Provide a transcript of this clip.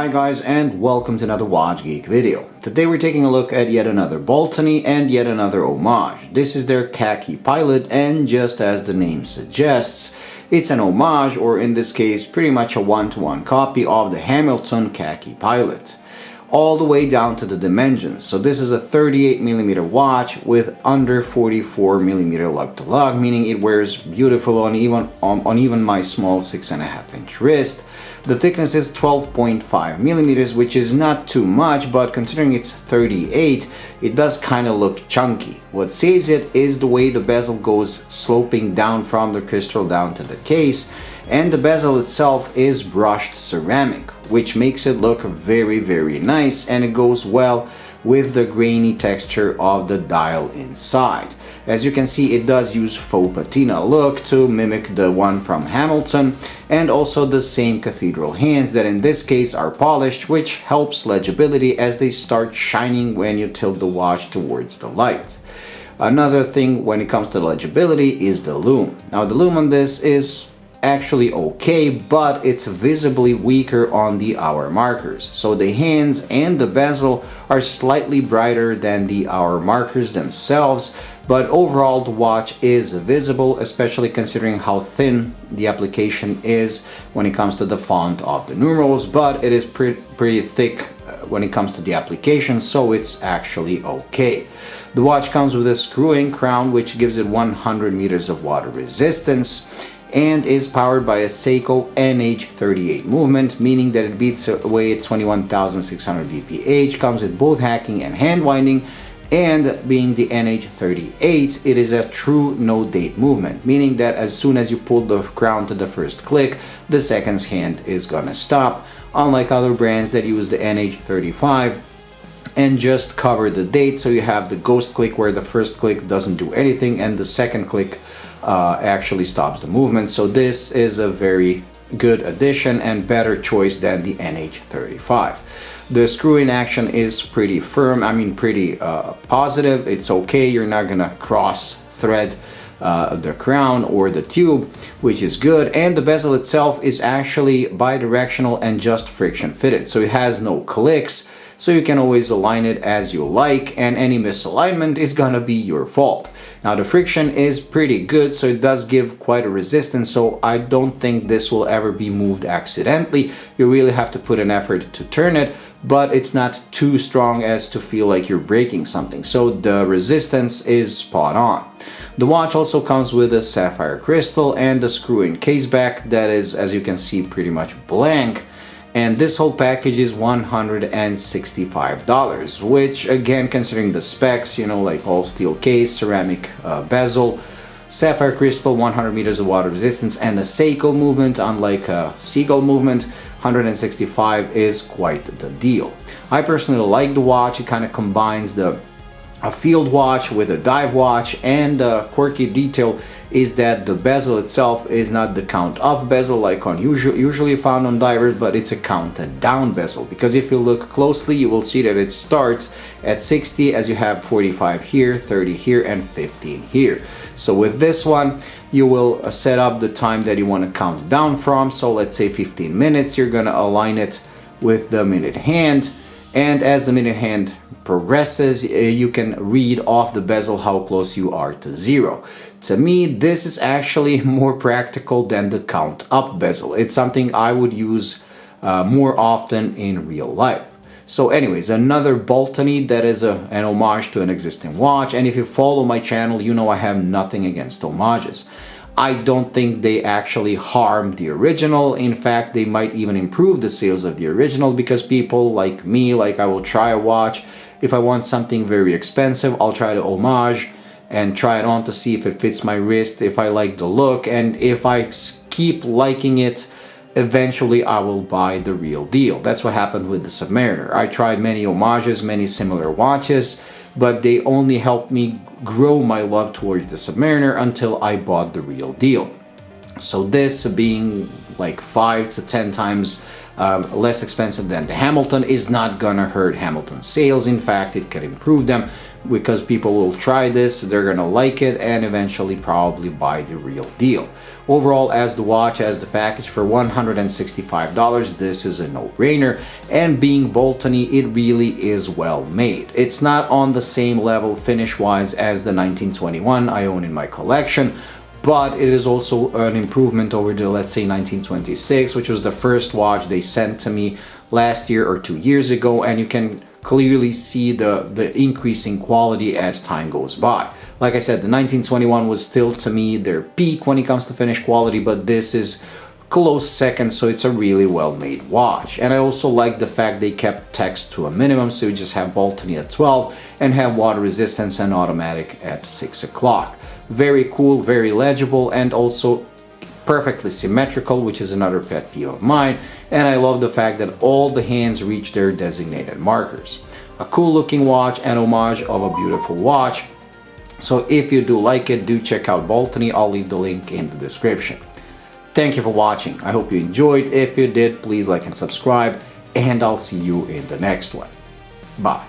Hi guys, and welcome to another Watch Geek video. Today we're taking a look at yet another Baltany and yet another homage. This is their Khaki Pilot, and just as the name suggests, it's an homage, or in this case pretty much a one-to-one copy of the Hamilton Khaki Pilot, all the way down to the dimensions. So this is a 38mm watch with under 44mm lug to lug, meaning it wears beautiful on even my small 6.5-inch wrist. The thickness is 12.5mm, which is not too much, but considering it's 38, it does kind of look chunky. What saves it is the way the bezel goes sloping down from the crystal down to the case, and the bezel itself is brushed ceramic, which makes it look very nice, and it goes well with the grainy texture of the dial inside. As you can see, it does use faux patina look to mimic the one from Hamilton, and also the same cathedral hands that in this case are polished, which helps legibility as they start shining when you tilt the watch towards the light. Another thing when it comes to legibility is the lume. Now the lume on this is actually okay, but it's visibly weaker on the hour markers. So the hands and the bezel are slightly brighter than the hour markers themselves, but overall the watch is visible, especially considering how thin the application is when it comes to the font of the numerals, but it is pretty thick when it comes to the application, so it's actually okay. The watch comes with a screw-in crown, which gives it 100 meters of water resistance, and is powered by a Seiko NH35 movement, meaning that it beats away at 21,600 VPH, comes with both hacking and hand winding, and being the NH38, it is a true no-date movement, meaning that as soon as you pull the crown to the first click, the second hand is gonna stop, unlike other brands that use the NH35 and just cover the date. So you have the ghost click where the first click doesn't do anything and the second click actually stops the movement. So this is a very good addition and better choice than the NH35. The screw-in action is pretty firm, pretty positive. It's okay, you're not gonna cross thread the crown or the tube, which is good. And the bezel itself is actually bidirectional and just friction fitted, so it has no clicks, so you can always align it as you like, and any misalignment is gonna be your fault. Now the friction is pretty good, so it does give quite a resistance, so I don't think this will ever be moved accidentally. You really have to put an effort to turn it, but it's not too strong as to feel like you're breaking something, so the resistance is spot on. The watch also comes with a sapphire crystal and a screw-in case back that is, as you can see, pretty much blank. And this whole package is $165, which again, considering the specs, you know, like all steel case, ceramic bezel, sapphire crystal, 100 meters of water resistance, and a Seiko movement, unlike a Seagull movement, 165 is quite the deal. I personally like the watch. It kind of combines a field watch with a dive watch, and the quirky detail is that the bezel itself is not the count up bezel like on usually found on divers, but it's a counted down bezel, because if you look closely you will see that it starts at 60 as you have 45 here, 30 here, and 15 here. So with this one you will set up the time that you want to count down from. So let's say 15 minutes, you're gonna align it with the minute hand, and as the minute hand progresses, you can read off the bezel how close you are to zero. To me, this is actually more practical than the count up bezel. It's something I would use more often in real life. So anyways, another Baltany that is an homage to an existing watch, and if you follow my channel, you know I have nothing against homages. I don't think they actually harm the original. In fact, they might even improve the sales of the original, because people like me, I will try a watch. If I want something very expensive, I'll try the homage and try it on to see if it fits my wrist, if I like the look, and if I keep liking it, eventually I will buy the real deal. That's what happened with the Submariner. I tried many homages, many similar watches, but they only helped me grow my love towards the Submariner until I bought the real deal. So this being like 5 to 10 times less expensive than the Hamilton, is not gonna hurt Hamilton sales. In fact, it can improve them because people will try this, they're gonna like it, and eventually probably buy the real deal. Overall, as the watch, as the package, for $165, this is a no-brainer, and being Baltany, it really is well made. It's not on the same level finish-wise as the 1921 I own in my collection, but it is also an improvement over the, let's say, 1926, which was the first watch they sent to me last year or 2 years ago, and you can clearly see the increasing quality as time goes by. Like I said, the 1921 was still, to me, their peak when it comes to finish quality, but this is close second, so it's a really well-made watch. And I also like the fact they kept text to a minimum, so you just have Baltany at 12 and have water resistance and automatic at 6 o'clock. Very cool, very legible, and also perfectly symmetrical, which is another pet peeve of mine. And I love the fact that all the hands reach their designated markers. A cool looking watch and homage of a beautiful watch. So if you do like it, do check out Baltany. I'll leave the link in the description. Thank you for watching. I hope you enjoyed. If you did, please like and subscribe, and I'll see you in the next one. Bye.